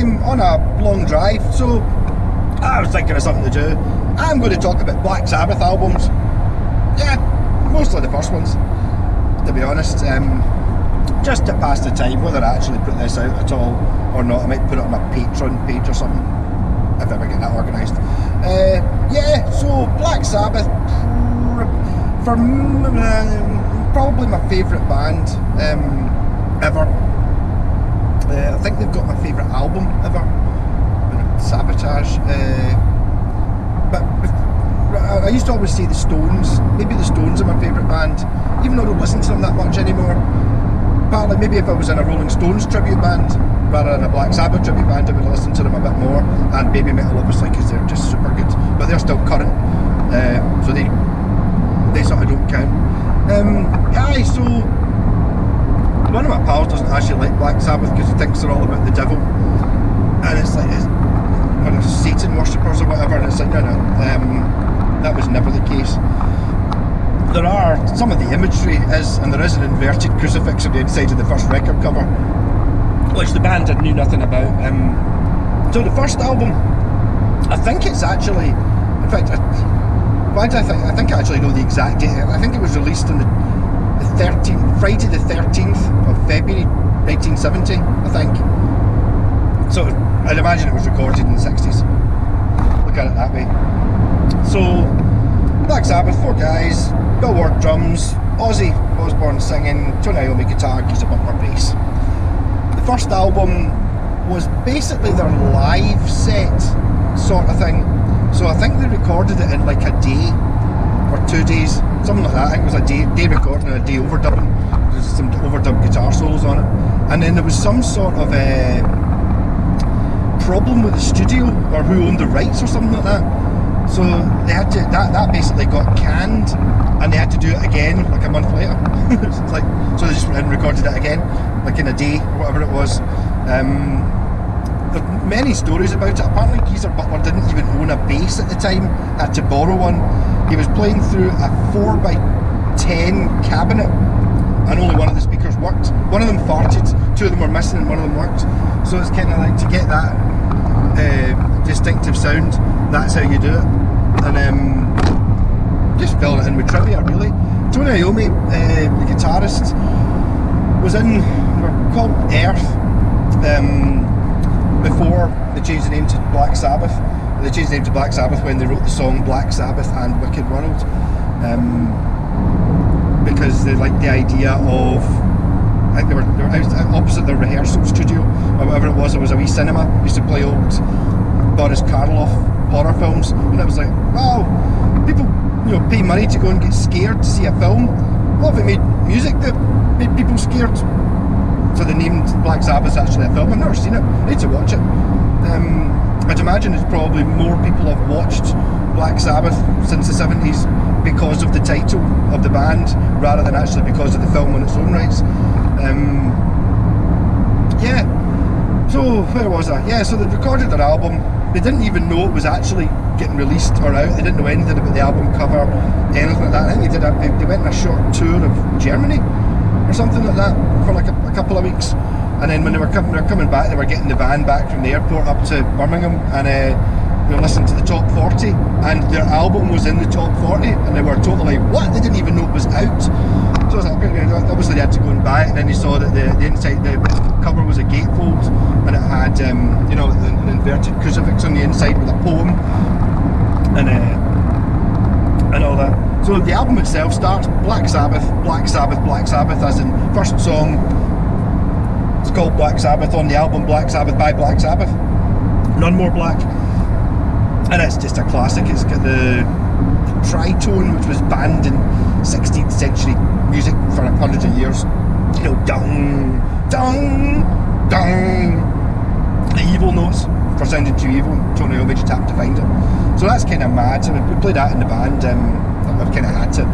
on a long drive, so I was thinking of something to do. I'm going to talk about Black Sabbath albums. Yeah, mostly the first ones, to be honest. Just to pass the time, whether I actually put this out at all or not. I might put it on my Patreon page or something, if I ever get that organised. Yeah, so Black Sabbath, for probably my favourite band ever. I think they've got my favourite album ever, Sabotage. But I used to always say the Stones. Maybe the Stones are my favourite band, even though I don't listen to them that much anymore. Partly maybe if I was in a Rolling Stones tribute band rather than a Black Sabbath tribute band, I would listen to them a bit more. And baby metal, obviously, because they're just super good, but they're still current, so they sort of don't count. Aye, so one of my pals doesn't actually like Black Sabbath because he thinks they're all about the devil, and it's like or they're Satan worshippers or whatever, and it's like no, that was never the case. There are some of the imagery is, and there is an inverted crucifix on the inside of the first record cover, which the band knew nothing about. So the first album, I think it's actually, in fact, why do I think I actually know the exact date. I think it was released on the 13th, Friday the 13th of February 1970, I think. So I'd imagine it was recorded in the 60s. Look at it that way. So Black Sabbath, 4 guys, Bill Ward drums, Ozzy Osbourne singing, Tony Iommi guitar, keys a bumper bass. The first album was basically their live set sort of thing. So I think they recorded it in like a day or 2 days, something like that. I think it was a day recording and a day overdubbing. There's some overdubbed guitar solos on it. And then there was some sort of problem with the studio or who owned the rights or something like that. So they had to, that basically got canned, and they had to do it again like a month later. It's like, so they just went and recorded it again, like in a day or whatever it was. There are many stories about it. Apparently Geezer Butler didn't even own a bass at the time, had to borrow one. He was playing through a 4x10 cabinet and only one of the speakers worked. One of them farted, 2 of them were missing and one of them worked. So it's kind of like, to get that distinctive sound, that's how you do it. And just filling it in with trivia, really. Tony Iommi, the guitarist, was in, they were called Earth before they changed the name to Black Sabbath. They changed the name to Black Sabbath when they wrote the song Black Sabbath and Wicked World, because they liked the idea of, I think they were opposite the rehearsal studio or whatever it was. There was a wee cinema, used to play old Boris Karloff horror films, and it was like, wow, people pay money to go and get scared to see a film. What if it made music that made people scared? So they named Black Sabbath actually a film. I've never seen it, I need to watch it. I'd imagine it's probably more people have watched Black Sabbath since the 70s because of the title of the band rather than actually because of the film on its own rights. Yeah, so where was I? Yeah, so they recorded their album. They didn't even know it was actually getting released or out. They didn't know anything about the album cover, anything like that. I think they went on a short tour of Germany or something like that for like a couple of weeks. And then when they were coming back, they were getting the van back from the airport up to Birmingham, and they were listening to the top 40, and their album was in the top 40, and they were totally, what? They didn't even know it was out. So I was like, obviously they had to go and buy it, and then they saw that the inside, the cover was a gatefold, and it had an inverted crucifix on the inside with a poem, and all that. So the album itself starts Black Sabbath, Black Sabbath, Black Sabbath, as in first song. It's called Black Sabbath on the album Black Sabbath by Black Sabbath. None More Black. And it's just a classic. It's got the tritone, which was banned in 16th century music for hundreds of years. Dung, dung, dung. The evil notes for sounding too evil. Tony Iommi just happened to find it. So that's kind of mad. So we played that in the band. I've kind of had to.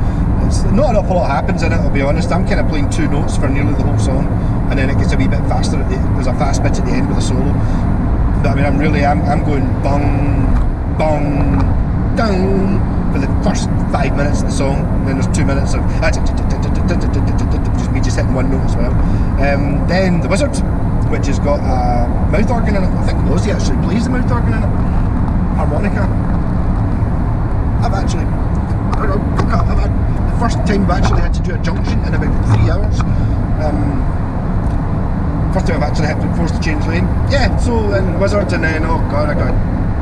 It's not an awful lot happens in it, I'll be honest. I'm kind of playing 2 notes for nearly the whole song, and then it gets a wee bit faster. There's a fast bit at the end with a solo. But I mean, I'm going bong, bong, dong for the first 5 minutes of the song. And then there's 2 minutes of just me just hitting one note as well. Then the Wizard which has got a mouth organ in it. I think Ozzy actually plays the mouth organ in it. Harmonica. The first time I've actually had to do a junction in about 3 hours. First time I've actually had to be forced to change lane. Yeah, so in Wizard, and then, oh god, I got,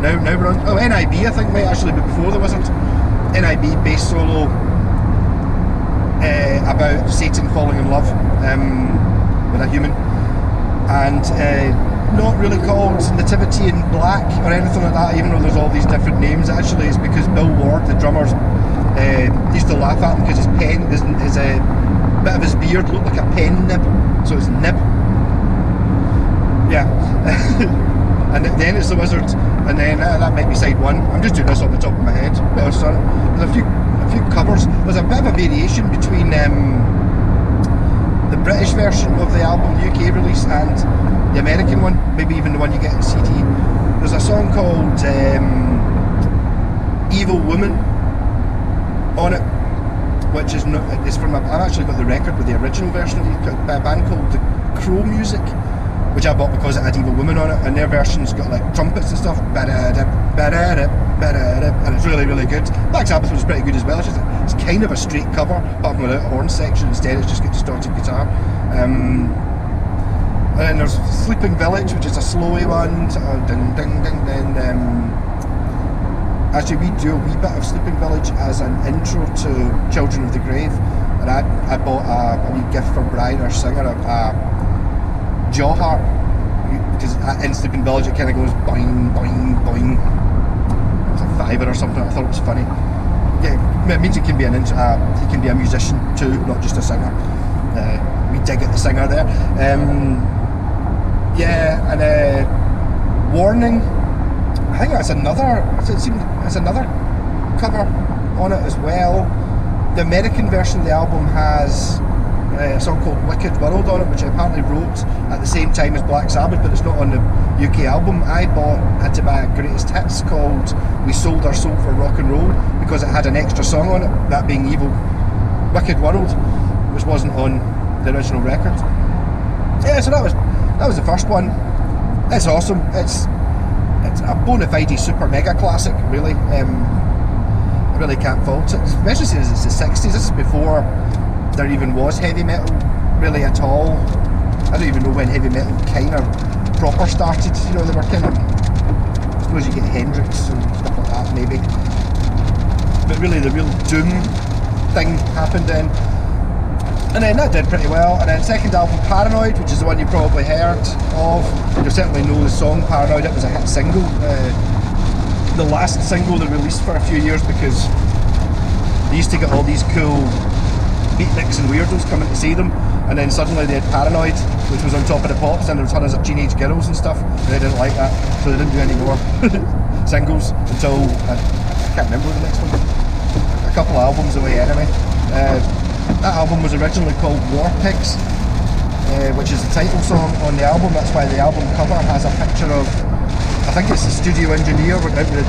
now we're on, oh, NIB I think might actually be before the Wizard. NIB bass solo about Satan falling in love with a human, and not really called Nativity in Black or anything like that, even though there's all these different names. Actually, it's because Bill Ward, the drummer, used to laugh at him because his pen, his bit of his beard looked like a pen nib, so it's nib. Yeah. And then it's the Wizard, and then that might be side one. I'm just doing this off the top of my head. What else is on it? There's a few covers. There's a bit of a variation between the British version of the album, the UK release, and the American one, maybe even the one you get in CD. There's a song called Evil Woman on it, which is not, it's from I've actually got the record with the original version of a band called The Crow Music, which I bought because it had Evil Woman on it, and their version's got like trumpets and stuff, and it's really, really good. Black Sabbath was pretty good as well. It's kind of a straight cover, apart from without a horn section. Instead it's just got distorted guitar. And then there's Sleeping Village, which is a slowy one, ding ding ding ding. Actually, we do a wee bit of Sleeping Village as an intro to Children of the Grave, and I bought a wee gift for Brian, our singer, a jaw harp, because in Sleeping Village it kind of goes boing boing boing. It's a fiver or something. I thought it was funny. Yeah, it means he can be he can be a musician too, not just a singer. We dig at the singer there. Yeah, and Warning. I think that's another. It's another cover on it as well. The American version of the album has a song called Wicked World on it, which I apparently wrote at the same time as Black Sabbath, but it's not on the UK album. I had to buy a greatest hits called We Sold Our Soul for Rock and Roll, because it had an extra song on it, that being Wicked World, which wasn't on the original record. Yeah, so that was the first one. It's awesome. It's a bona fide super mega classic, really. I really can't fault it, especially since it's the 60s. This is before there even was heavy metal really at all. I don't even know when heavy metal kind of proper started. You know, they were kind of, I suppose you get Hendrix and stuff like that maybe, but really the real doom thing happened then. And then that did pretty well. And then second album, Paranoid, which is the one you probably heard of. You certainly know the song Paranoid. It was a hit single, the last single they released for a few years, because they used to get all these cool beatniks and weirdos coming to see them, and then suddenly they had Paranoid, which was on top of the pops, and there were tons of teenage girls and stuff, and they didn't like that, so they didn't do any more singles until, I can't remember the next one, a couple of albums away anyway. That album was originally called War Pigs, which is the title song on the album. That's why the album cover has a picture of, I think it's the studio engineer out in the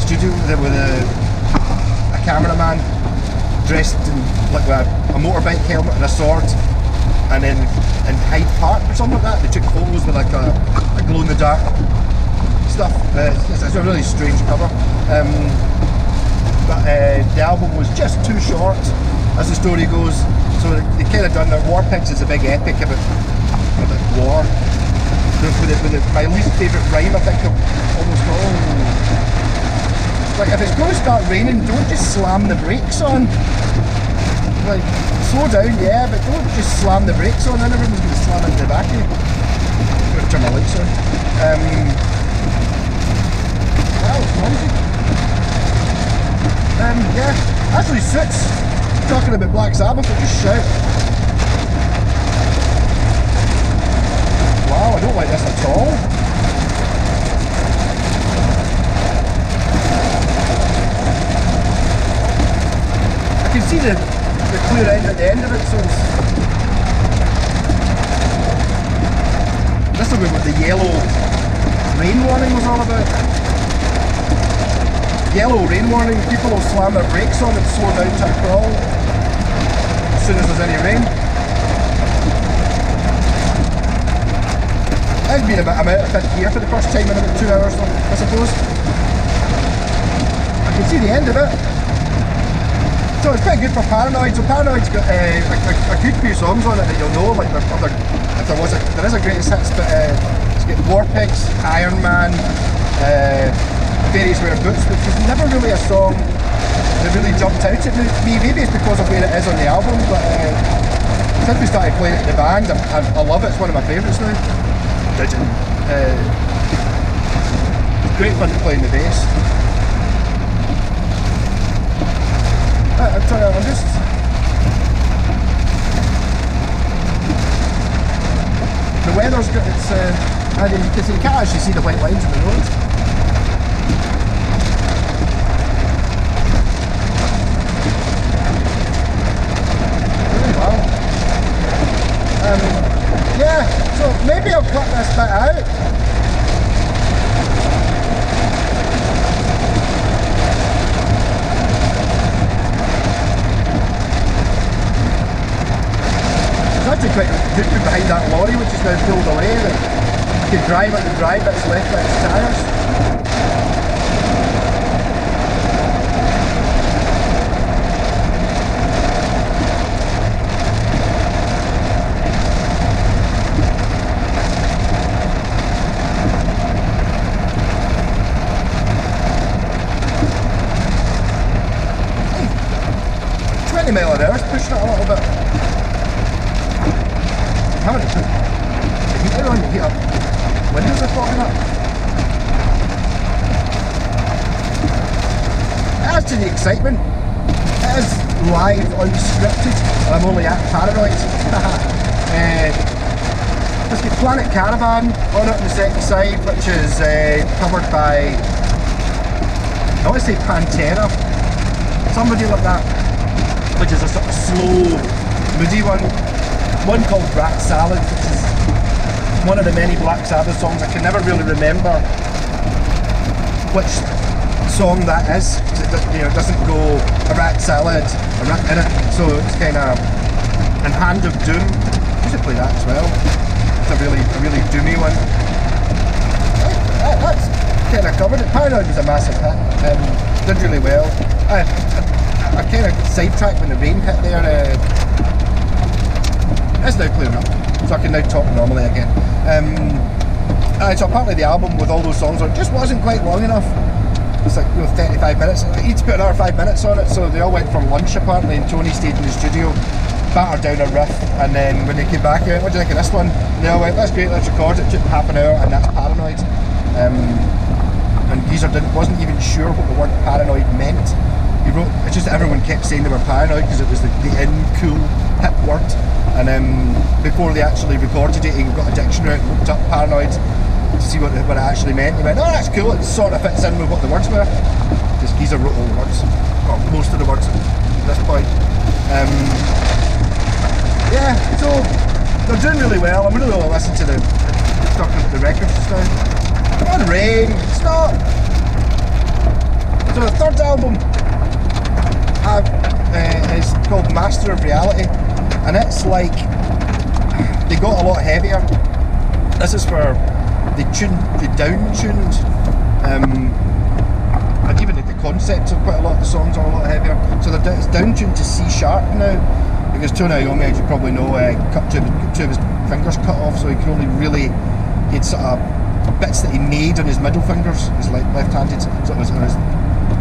studio with a cameraman dressed in like a motorbike helmet and a sword, and then in Hyde Park or something like that they took photos with like a glow in the dark stuff. It's a really strange cover, but the album was just too short, as the story goes, so they kind of done their War Pigs is a big epic about war. With my least favourite rhyme, I think, of almost all. Like, if it's going to start raining, don't just slam the brakes on. Like, slow down, yeah, but don't just slam the brakes on, then everyone's going to slam into the back of you. I'm going to turn my lights on. That was noisy. Yeah, actually suits talking about Black Sabbath, but just shout. Wow, I don't like this at all. I can see the clear end at the end of it, so this will be what the yellow rain warning was all about. Yellow rain warning, people will slam their brakes on and slow down to a crawl as soon as there's any rain. has been I'm out of fifth gear for the first time in about 2 hours, I suppose. I can see the end of it. So it's quite good for Paranoid. So Paranoid's got a good few songs on it that you'll know, like there is a greatest hits, but it's got Warpigs, Iron Man, Fairies Wear Boots, which was never really a song that really jumped out at me. Maybe it's because of where it is on the album, but since we started playing it in the band, I love it. It's one of my favourites now. It's great fun to play in the bass. I'm just... The weather's good, it's... because you can't actually see the white lines on the road. Really well. Yeah, so maybe I'll cut this bit out. Actually quite good behind that lorry, which is now pulled away. You can drive it, the dry bits left by its tyres. 20 mile an hour, pushing it a little bit. How many? The heater on, the heater. Windows are fogging up. As to the excitement, it is live, unscripted. I'm only at Paranoid. Let's get Planet Caravan on it on the second side, which is covered by, I want to say Pantera, somebody like that, which is a sort of slow, moody one. One called Rat Salad, which is one of the many Black Sabbath songs. I can never really remember which song that is, because it doesn't go a rat salad, a rat in it, so it's kind of, and Hand of Doom, you should play that as well. It's a really doomy one. That's kind of covered it. Paranoid was a massive hit, did really well. I kind of sidetracked when the rain hit there. It's now clearing up, so I can now talk normally again. So apparently the album with all those songs on it just wasn't quite long enough. It's like 35 minutes. Each put another 5 minutes on it, so they all went for lunch apparently, and Tony stayed in the studio, battered down a riff, and then when they came back out, what do you think of this one? And they all went, that's great, let's record it. It took half an hour, and that's Paranoid. And Geezer wasn't even sure what the word paranoid meant. He wrote, it's just that everyone kept saying they were paranoid because it was the in, cool, hip word. And before they actually recorded it, he got a dictionary and looked up paranoid to see what it actually meant. He went, oh, that's cool, it sort of fits in with what the words were. Because Geezer wrote all the words, well, most of the words at this point. Yeah, so they're doing really well. I'm really going to listen to the records just now. Come on, rain, stop! So the third album is called Master of Reality, and it's like, they got a lot heavier. This is where they down-tuned, and even the concepts of quite a lot of the songs are a lot heavier. So it's down-tuned to C sharp now, because Tony Iommi, as you probably know, cut two of his fingers cut off, so he could only really, he had sort of bits that he made on his middle fingers, his left-handed, so it was on his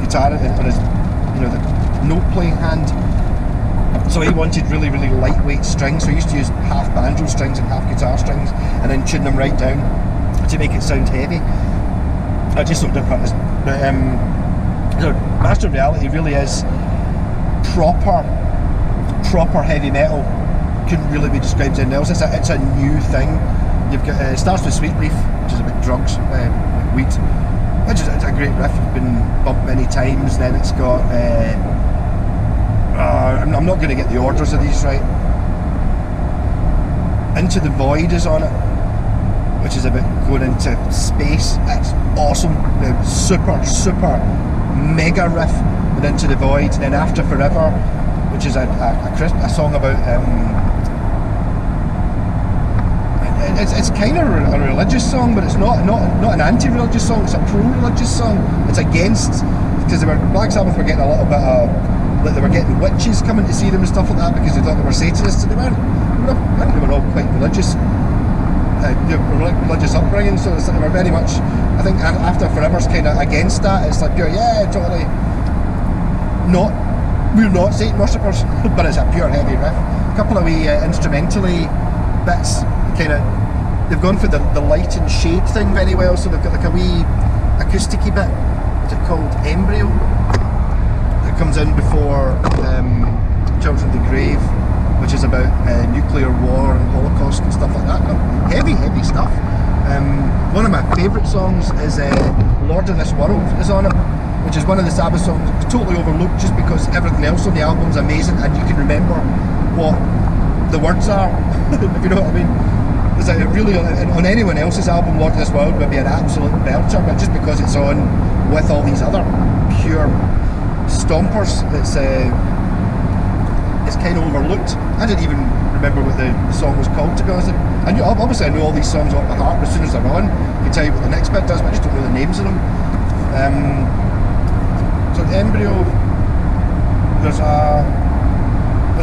guitar, on his, the note-playing hand. So he wanted really lightweight strings, so he used to use half banjo strings and half guitar strings, and then tune them right down to make it sound heavy. I just looked up at this, but so Master of Reality really is proper heavy metal. Couldn't really be described as anything else. It's a new thing. You've got it starts with Sweet Leaf, which is about drugs, weed, which is a great riff. It's been bumped many times. Then it's got I'm not going to get the orders of these right. Into the Void is on it, which is about going into space. It's awesome. Super mega riff with Into the Void. And then After Forever, which is a song about it's kind of a religious song, but it's not an anti-religious song. It's a pro-religious song. It's against, because Black Sabbath were getting a little bit of, like they were getting witches coming to see them and stuff like that because they thought they were Satanists, and they weren't. I think they were all quite religious, religious upbringing. So they were very much. I think after Forever's kind of against that. It's like pure, yeah, totally. We're not Satan worshippers, but it's a pure heavy riff. A couple of wee instrumentally bits, kind of. They've gone for the light and shade thing very well. So they've got like a wee acousticy bit. Is it called Embryo? That comes in before Children of the Grave, which is about nuclear war and Holocaust and stuff like that. Heavy stuff. One of my favourite songs is Lord of This World is on it, which is one of the Sabbath songs. It's totally overlooked just because everything else on the album is amazing and you can remember what the words are, if you know what I mean. It's like really, on anyone else's album, Lord of This World would be an absolute belter, but just because it's on with all these other pure stompers, it's kind of overlooked. I didn't even remember what the song was called, to be honest. Obviously I know all these songs off by heart as soon as they're on. I can tell you what the next bit does, but I just don't know the names of them. So Embryo, there's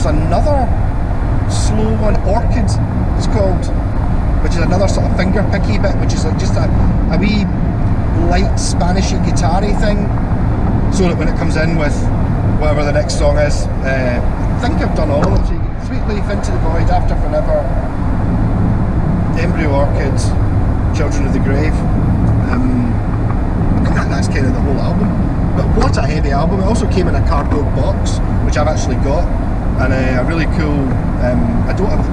another slow one, Orchid it's called, which is another sort of finger picky bit, which is like just a wee light Spanishy guitar-y thing, so that when it comes in with whatever the next song is, I think I've done all of them. So you get Sweet Leaf, Into the Void, After Forever, Embryo, Orchid, Children of the Grave, and that's kind of the whole album. But what a heavy album. It also came in a cardboard box, which I've actually got, and a really cool, I don't have,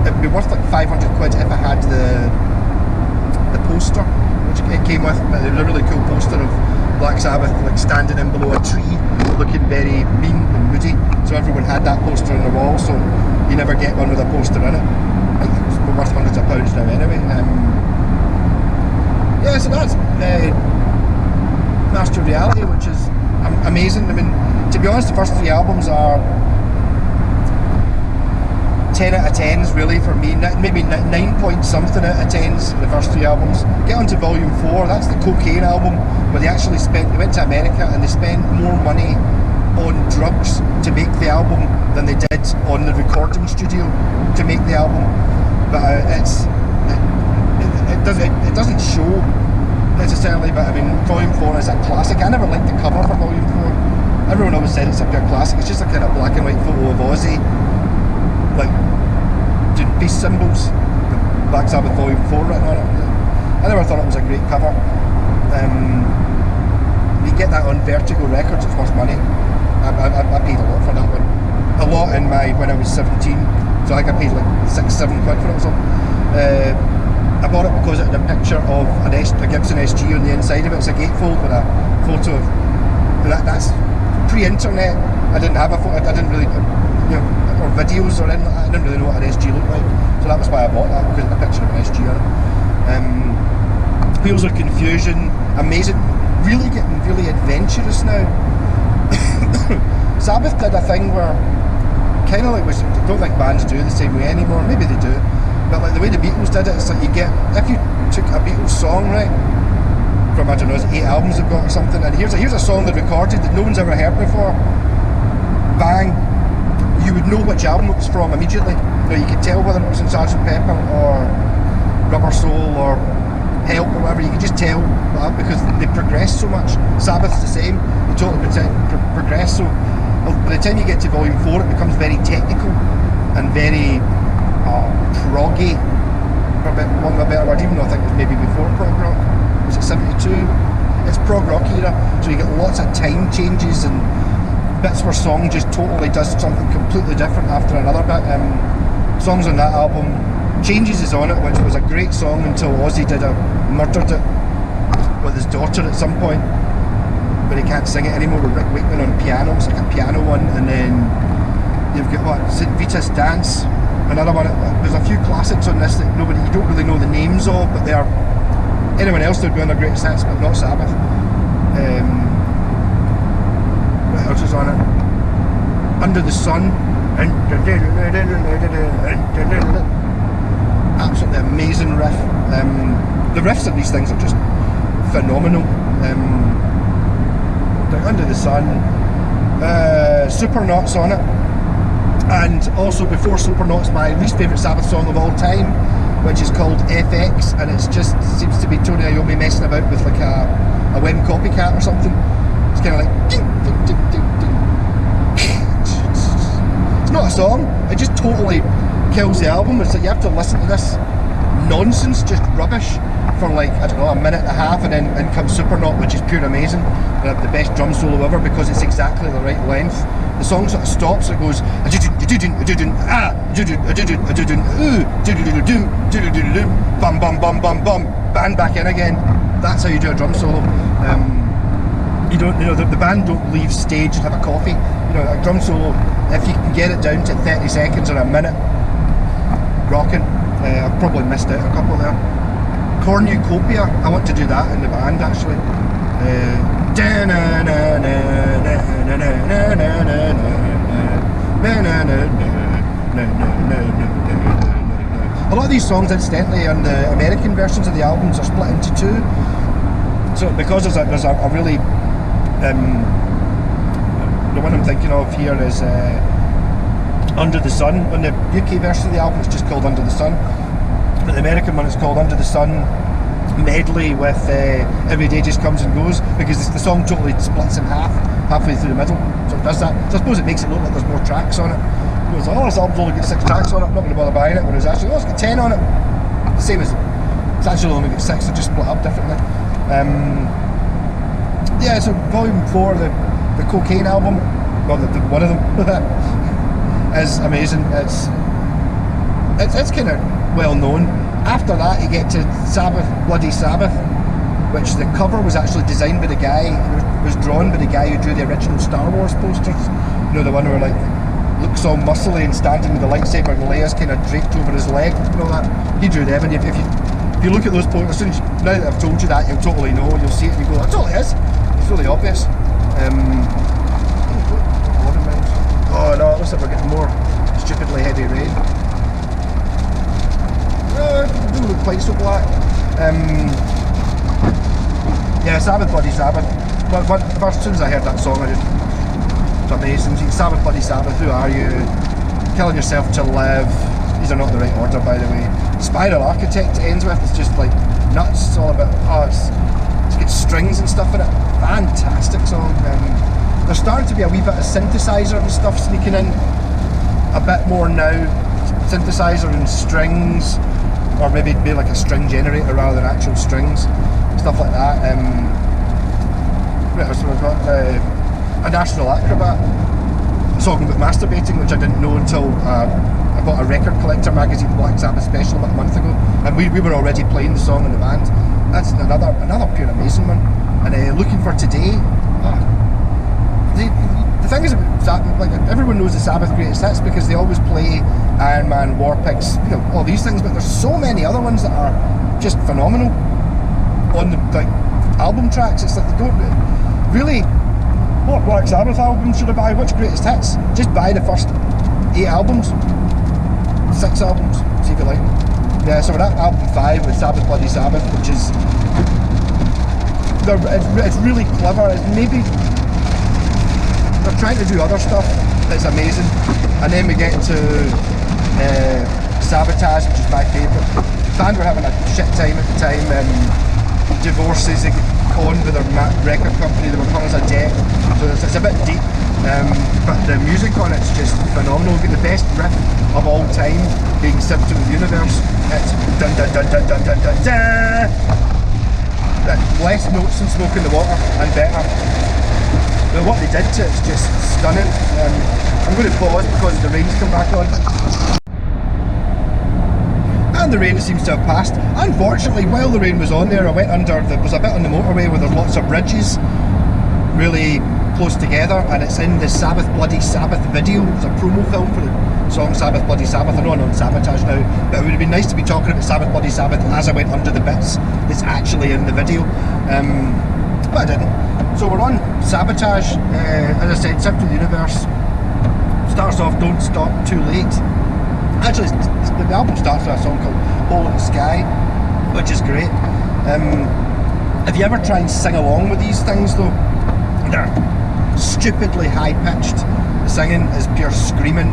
it'd be worth like 500 quid if I had the poster, which it came with. But it was a really cool poster of Black Sabbath like standing in below a tree, looking very mean and moody. So everyone had that poster on the wall, so you never get one with a poster in it. I think it's worth hundreds of pounds now anyway. Yeah, so that's Master of Reality, which is amazing. I mean, to be honest, the first three albums are 10 out of 10s really for me, maybe 9 point something out of 10s, the first three albums. Get on to Volume 4, that's the Cocaine album, where they went to America and they spent more money on drugs to make the album than they did on the recording studio to make the album. But it doesn't show necessarily, but I mean, Volume 4 is a classic. I never liked the cover for Volume 4. Everyone always said it's a pure classic. It's just a kind of black and white photo of Ozzy, like doing peace symbols, the Black Sabbath Volume 4 written on it. I never thought it was a great cover. You get that on Vertigo Records, it's worth money. I paid a lot for that one. A lot when I was 17, so I think I paid like 6-7 quid for it or something. I bought it because it had a picture of a Gibson SG on the inside of it. It's a gatefold with a photo of that's pre-internet. I didn't have a photo. I didn't really, or videos or anything like that. I didn't really know what an SG looked like, so that was why I bought that, because of the picture of an SG on it. Wheels of Confusion, amazing. Really getting really adventurous now. Sabbath did a thing where kind of like, which I don't think bands do the same way anymore. Maybe they do. But like the way the Beatles did it, it's like if you took a Beatles song, right, from, I don't know, 8 albums they've got or something, and here's a song they recorded that no one's ever heard before, bang, you would know which album it was from immediately. You could tell whether it was in Sgt. Pepper or Rubber Soul or Help or whatever. You could just tell because they progress so much. Sabbath's the same, they totally progress. So by the time you get to Volume 4, it becomes very technical and very proggy, for want of a better word, even though I think it was maybe before prog rock. Was it 72? It's prog rock era, so you get lots of time changes and bits where song just totally does something completely different after another bit. Songs on that album, Changes is on it, which was a great song until Ozzy murdered it with his daughter at some point, but he can't sing it anymore with Rick Wakeman on piano. It's like a piano one, and then you've got St. Vitus Dance, another one. There's a few classics on this that you don't really know the names of, but they are, anyone else would be on their greatest hits, but not Sabbath. What else is on it? Under the Sun, absolutely Sun riff. The riffs on these things are just phenomenal. Under the Sun, Supernaut's on it, and also before Supernaut's my least favourite Sabbath song of all time, which is called FX, and it's just seems to be Tony Iommi messing about with like a Wim copycat or something. It's kind of like ding, ding, ding, ding, ding. It's not a song, it just totally kills the album. It's like you have to listen to this nonsense, just rubbish, for like, I don't know, a minute and a half, and then in comes Supernaut, which is pure amazing. They have the best drum solo ever because it's exactly the right length. The song sort of stops, it goes bum bum bum bum bum, band back in again. That's how you do a drum solo. You don't, the band don't leave stage and have a coffee. A drum solo, if you can get it down to 30 seconds or a minute, rocking. I've probably missed out a couple there. Cornucopia, I want to do that in the band actually. A lot of these songs, incidentally, on the American versions of the albums are split into two. So because there's a really the one I'm thinking of here is Under the Sun. On the UK version of the album it's just called Under the Sun, but the American one is called Under the Sun medley with Every Day Just Comes and Goes, because the song totally splits in half halfway through the middle, so it does that. So I suppose it makes it look like there's more tracks on it. It goes, oh, this album's only got 6 tracks on it, I'm not going to bother buying it, when it's actually, oh, it's got 10 on it. The same as, it's actually only got 6, they're just split up differently. Yeah, so volume 4, the Cocaine album, well, one of them is amazing. It's kind of well known. After that you get to Sabbath, Bloody Sabbath, which the cover was actually designed by the guy, was drawn by the guy who drew the original Star Wars posters. The one where like looks all muscly and standing with the lightsaber and Leia's kind of draped over his leg, that. He drew them, and if you look at those posters, as soon as now that I've told you that, you'll totally know, you'll see it and you go, it totally is. It's really obvious. Oh no, it looks like we're getting more stupidly heavy rain. It doesn't look quite so black. Yeah, Sabbath, Bloody Sabbath. First, as soon as I heard that song, it's amazing. Sabbath, Bloody Sabbath, who are you? Killing Yourself to Live. These are not the right order, by the way. Spiral Architect ends with, it's just like nuts. It's all about, it's got strings and stuff in it. Fantastic song. There's starting to be a wee bit of synthesizer and stuff sneaking in. A bit more now. Synthesizer and strings, or maybe be like a string generator rather than actual strings, stuff like that. So we've got a National Acrobat song about masturbating, which I didn't know until I bought a Record Collector magazine Black Sabbath special about a month ago, and we were already playing the song in the band. That's another pure amazing one. And Looking for Today. The thing is about Sabbath, like everyone knows the Sabbath greatest hits because they always play Iron Man, War Pigs, all these things, but there's so many other ones that are just phenomenal on the album tracks. It's like they don't really, what Black Sabbath album should I buy? Which greatest hits? Just buy the first 8 albums, 6 albums, see if you like them. Yeah, so we're at album 5 with Sabbath, Bloody Sabbath, which is, it's really clever. It's maybe they're trying to do other stuff that's amazing, and then we get to Sabotage, which is my favourite. The band were having a shit time at the time. Divorces, they got conned with their record company, they were put as a debt, so it's a bit deep, but the music on it's just phenomenal. We've got the best riff of all time being Symptom of the Universe. It's dun dun dun dun dun dun dun dun. Less notes than Smoke in the Water and better. But what they did to it's just stunning. I'm going to pause because the rain's come back on. And the rain seems to have passed. Unfortunately, while the rain was on there, I went under, there was a bit on the motorway where there's lots of bridges really close together, and it's in the Sabbath Bloody Sabbath video. It's a promo film for the song Sabbath Bloody Sabbath. I know I'm on Sabotage now, but it would have been nice to be talking about Sabbath Bloody Sabbath as I went under the bits that's actually in the video. But I didn't. So we're on Sabotage. As I said, Symptom of the Universe starts off Don't Stop Too Late, Actually, the album starts with a song called Hole in the Sky, which is great. If you ever try and sing along with these things though, they're stupidly high pitched. The singing is pure screaming.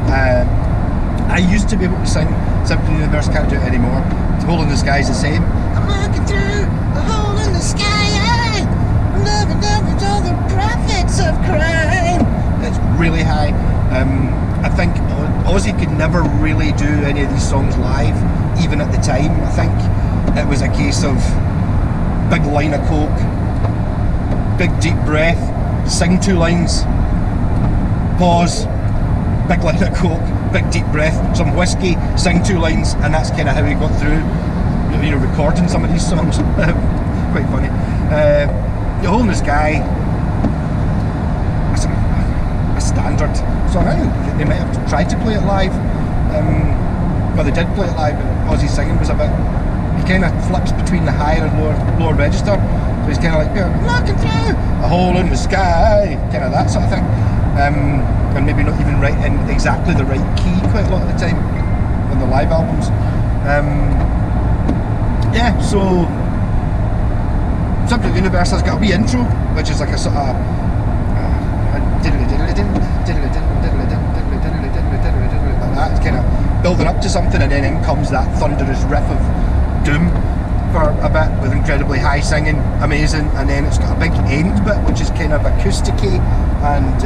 I used to be able to sing Symphony of the Universe, can't do it anymore. The Hole in the Sky is the same. I'm looking through the hole in the sky, I'm looking down with all the prophets of crime. It's really high. I think Ozzy could never really do any of these songs live, even at the time. I think it was a case of big line of coke, big deep breath, sing 2 lines, pause, big line of coke, big deep breath, some whiskey, sing 2 lines, and that's kind of how he got through, you know, recording some of these songs. Quite funny. The Hole in the Sky, a standard song. I think they might have tried to play it live. Well, they did play it live, but Ozzy's singing was a bit, he kind of flips between the higher and lower register, so he's kind of like, looking through a hole in the sky, kind of that sort of thing. And maybe not even right in exactly the right key quite a lot of the time on the live albums. Yeah, so Symphony of the Universe has got a wee intro, which is like a sort of like that. It's kind of building up to something, and then in comes that thunderous riff of doom for a bit with incredibly high singing, amazing, and then it's got a big end bit which is kind of acousticy, and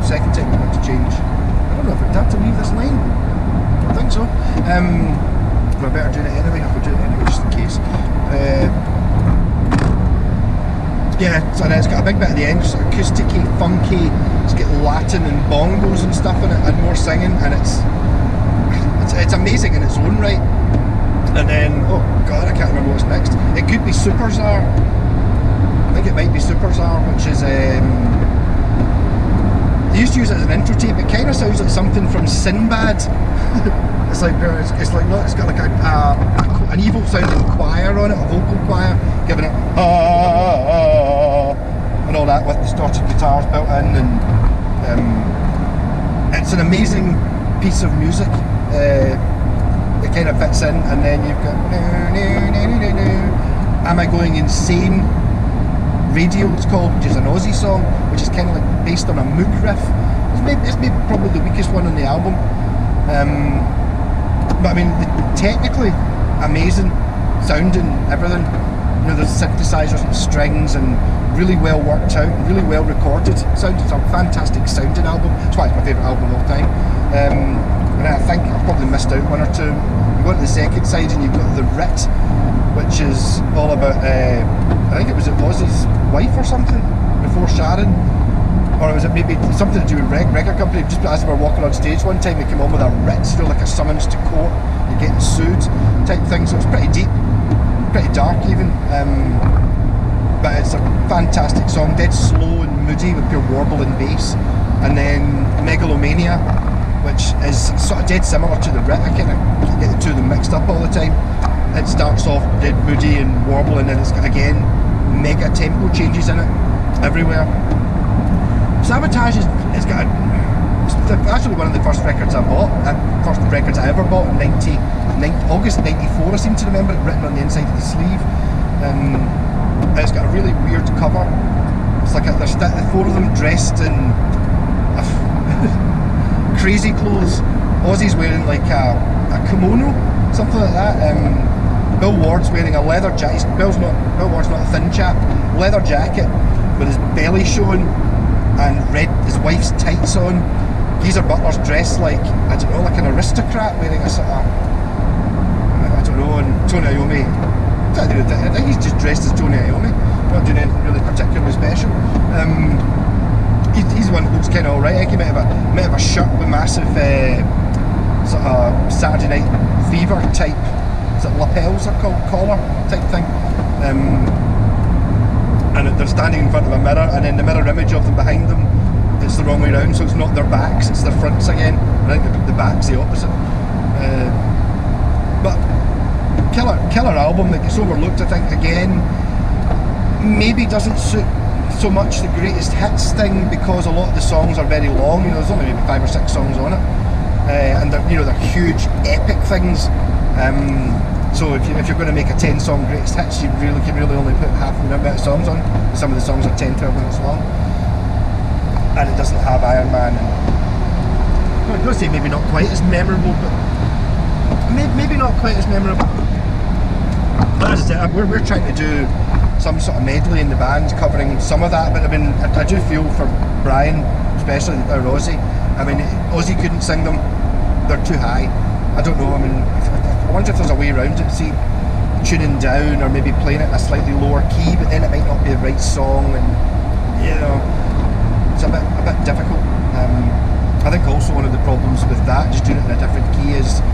second time I want to change. I don't know if I'd have to leave this line. I don't think so. I better do it anyway. I could do it anyway just in case. Yeah, so it's got a big bit at the end, just acousticy, funky. It's got Latin and bongos and stuff in it, and more singing, and it's amazing in its own right. And then, oh god, I can't remember what's next. It could be Super Czar. I think it might be Super Czar, which is they used to use it as an intro tape. It kind of sounds like something from Sinbad. It's like no, it's got like an evil sounding choir on it, a vocal choir, giving it and all that with distorted guitars built in, and it's an amazing piece of music. It kind of fits in, and then you've got Am I Going Insane? Radio, it's called, which is an Ozzy song, which is kind of like based on a Moog riff. It's maybe probably the weakest one on the album. But I mean, technically amazing, sounding, everything. You know, there's synthesizers and strings, and really well worked out, really well recorded. It's a fantastic sounding album. That's why it's my favourite album of all time. And I think I've probably missed out one or two. You go to the second side and you've got The Writ, which is all about, I think it was Ozzy's wife or something, before Sharon. Or was it maybe something to do with record company? Just as we were walking on stage one time, they came on with a writ, you know, like a summons to court, you're getting sued type thing. So it's pretty deep, pretty dark even. But it's a fantastic song, dead slow and moody with pure warble and bass. And then Megalomania, which is sort of dead similar to The Writ. I kind of get the two of them mixed up all the time. It starts off dead moody and warble, and then it's got, again, mega tempo changes in it everywhere. Sabotage it's actually one of the first records I bought, first records I ever bought in August 94, I seem to remember it written on the inside of the sleeve. It's got a really weird cover. It's like there's the 4 of them dressed in crazy clothes. Ozzy's wearing like a kimono, something like that. Bill Ward's wearing a leather jacket. Bill Ward's not a thin chap. Leather jacket with his belly showing, and his wife's tights on. Geezer Butler's dressed like, I don't know, like an aristocrat, wearing a sort of, I don't know, and Tony Iommi, I think he's just dressed as Tony Iommi, not doing anything really particularly special. He's the one that looks kind of alright. I think he might have a shirt with massive sort of Saturday Night Fever type, is it lapels are called, collar type thing. And they're standing in front of a mirror, and then the mirror image of them behind them, it's the wrong way around, so it's not their backs, it's their fronts again. I think the back's the opposite. But killer album that gets overlooked, I think, again. Maybe doesn't suit so much the greatest hits thing, because a lot of the songs are very long. You know, there's only maybe 5 or 6 songs on it. and they're, you know, they're huge, epic things. So if you're going to make a 10-song greatest hits, you can really only put half the amount of songs on. Some of the songs are 10-12 minutes long, and it doesn't have Iron Man. And I don't say maybe not quite as memorable, but maybe not quite as memorable. But as I said, we're trying to do some sort of medley in the band covering some of that. But I mean, I do feel for Brian, especially, or Ozzy. I mean, Ozzy couldn't sing them; they're too high. I don't know. I mean, I wonder if there's a way around it. See, tuning down or maybe playing it in a slightly lower key, but then it might not be the right song, and you know, it's a bit difficult. I think also one of the problems with that, just doing it in a different key, is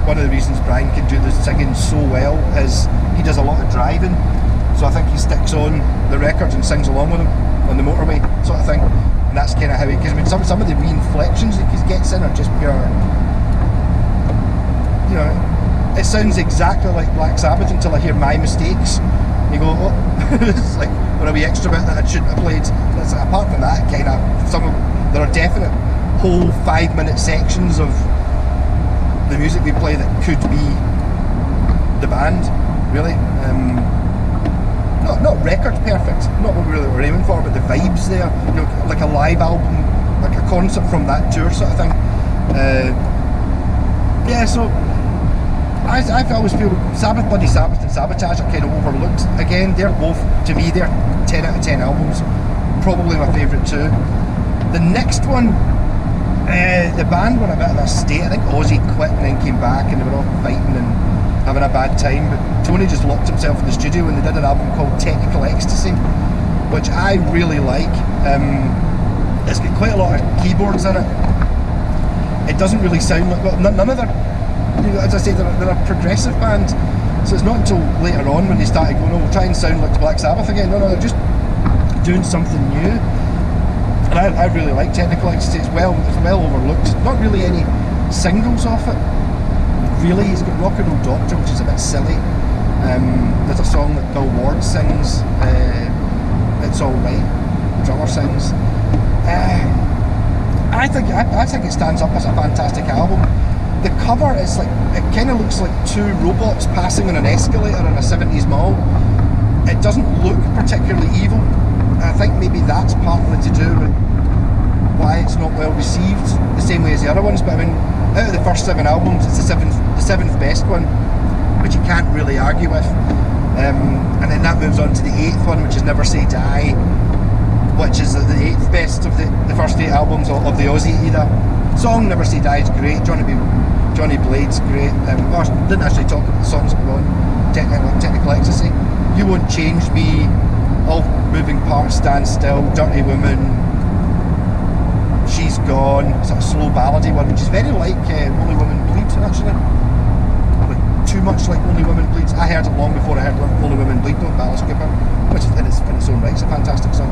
one of the reasons Brian can do the singing so well is he does a lot of driving. So I think he sticks on the records and sings along with them on the motorway, sort of thing. And that's kind of how he. Because I mean, some of the re-inflections that he gets in are just pure. You know, it sounds exactly like Black Sabbath until I hear My Mistakes. And you go, oh, it's like one of the extra bit that I shouldn't have played. That's, apart from that, kind of, there are definite whole 5-minute sections of the music we play that could be the band, really. Not record perfect, not what we really were aiming for, but the vibes there, you know, like a live album, like a concert from that tour sort of thing. Yeah, so I always feel Sabbath, Bloody Sabbath and Sabotage are kind of overlooked. Again, they're both, to me, they're 10 out of 10 albums. Probably my favourite too. The next one, the band were in a bit of a state. I think Ozzy quit and then came back, and they were all fighting and having a bad time. But Tony just locked himself in the studio and they did an album called Technical Ecstasy, which I really like. It's got quite a lot of keyboards in it. It doesn't really sound like, well, none of their, you know, as I say, they're a progressive band, so it's not until later on when they started going, oh, we'll try and sound like Black Sabbath again. No, they're just doing something new, and I really like Technical Ecstasy. It's well overlooked. Not really any singles off it, really. He's got Rock and Roll Doctor, which is a bit silly. There's a song that Bill Ward sings, It's Alright, the drummer sings. I think it stands up as a fantastic album. The cover is like, it kind of looks like two robots passing on an escalator in a 70s mall. It doesn't look particularly evil. I think maybe that's partly to do with why it's not well received the same way as the other ones. But I mean, out of the first 7 albums, it's the seventh best one, which you can't really argue with. And then that moves on to the 8th one, which is Never Say Die, which is the 8th best of the first 8 albums of the Ozzy era. Song Never Say Die is great. Johnny Blade's great. I didn't actually talk about the songs that were on Technical Ecstasy. You Won't Change Me, All Moving Parts Stand Still, Dirty Woman, She's Gone, sort of slow ballady one, which is very like Only Women Bleed, actually. Like, too much like Only Women Bleed. I heard it long before I heard Only Women Bleed, though, Ballast Skipper, which is in its own right, it's a fantastic song.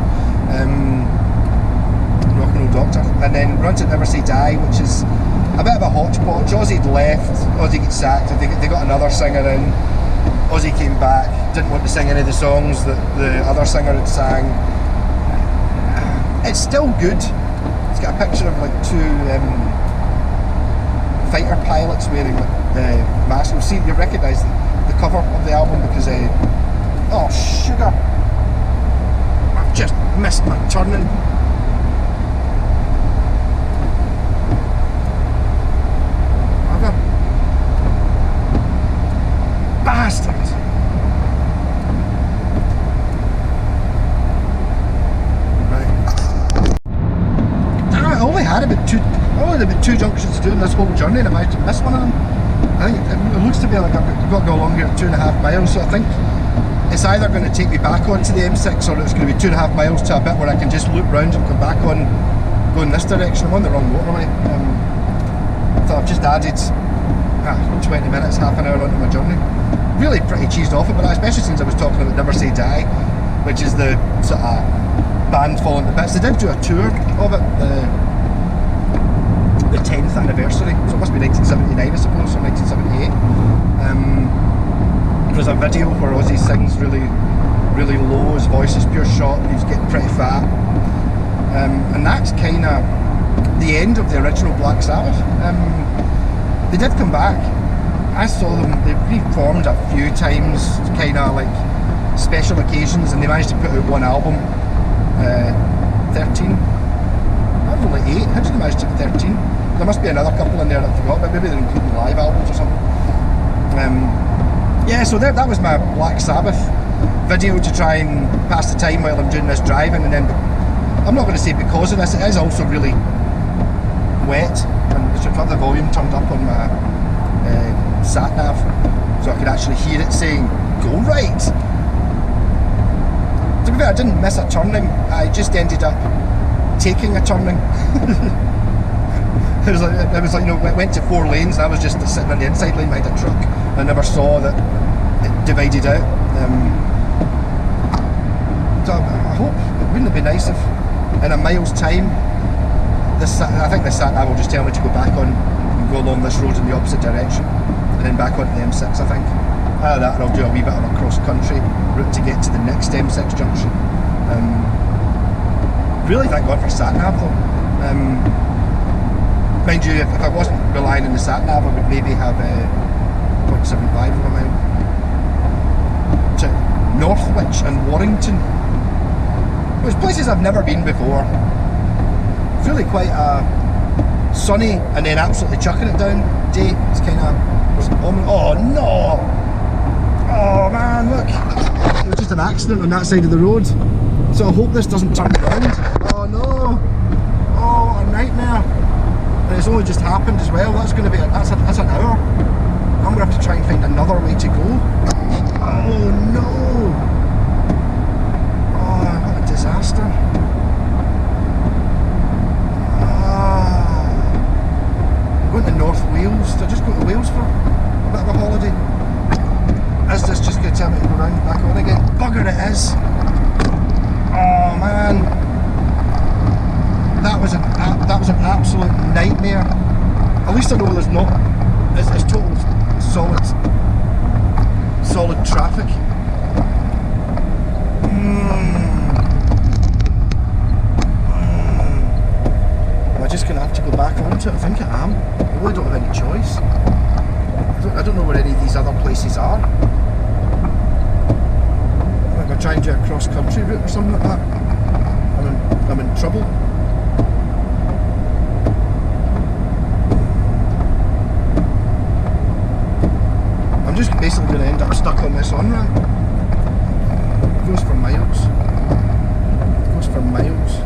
Rock and Roll Doctor, and then Run to Never Say Die, which is a bit of a hodgepodge. Ozzy'd left, Ozzy gets sacked, they got another singer in. Ozzy came back, didn't want to sing any of the songs that the other singer had sang. It's still good. It's got a picture of like 2 fighter pilots wearing masks. You'll see, you recognise the cover of the album because oh sugar, I've just missed my turning. Bastard! Right. I only had about two junctions to do in this whole journey, and I managed to miss one of them. I think it looks to be like I've got to go along here at 2.5 miles, so I think it's either going to take me back onto the M6 or it's going to be 2.5 miles to a bit where I can just loop round and come back on, go in this direction. I'm on the wrong motorway. So I've just added 20 minutes, half an hour onto my journey. Really pretty cheesed off about that, especially since I was talking about Never Say Die, which is the sort of band falling to bits. They did do a tour of it, the 10th anniversary, so it must be 1979 I suppose, or 1978. There's a video where Ozzy sings really, really low, his voice is pure shot, and he's getting pretty fat. And that's kind of the end of the original Black Sabbath. They did come back. I saw them, they reformed a few times, kind of like special occasions, and they managed to put out one album. 13. Not really 8. How did they manage to get 13? There must be another couple in there that I forgot, but maybe they're including live albums or something. Yeah, so that was my Black Sabbath video to try and pass the time while I'm doing this driving. And then I'm not going to say because of this, it is also really wet, and I should have the volume turned up on my sat nav so I could actually hear it saying go right. To be fair, I didn't miss a turning, I just ended up taking a turning. It was like, you know, it went to 4 lanes and I was just sitting on the inside lane behind a truck. I never saw that it divided out. So I hope, wouldn't it be nice if in a mile's time, I think the sat nav will just tell me to go back on and go along this road in the opposite direction and then back onto the M6, I think. Either that or I'll do a wee bit of a cross-country route to get to the next M6 junction. Really thank God for sat nav though. Mind you, if I wasn't relying on the sat nav, I would maybe have 0.75 of a mile to Northwich and Warrington, which places I've never been before. It's really quite a sunny and then absolutely chucking it down day. It's kind of, oh no! Oh man, look! There was just an accident on that side of the road, so I hope this doesn't turn around. Oh no! Oh, a nightmare! And it's only just happened as well. That's going to be that's an hour. I'm going to have to try and find another way to go. Oh no! Oh, what a disaster! I'm going to North Wales. Did I just go to Wales for a bit of a holiday? Is this just going to tell me to go round back on again? Bugger it is! Oh man! That was an absolute nightmare. At least I know there's not. It's total solid traffic. Am I just going to have to go back onto it? I think I am. I really don't have any choice. I don't know where any of these other places are. If I try and do a cross-country route or something like that, I'm in trouble. I'm just basically going to end up stuck on this on-ramp. It goes for miles. It goes for miles.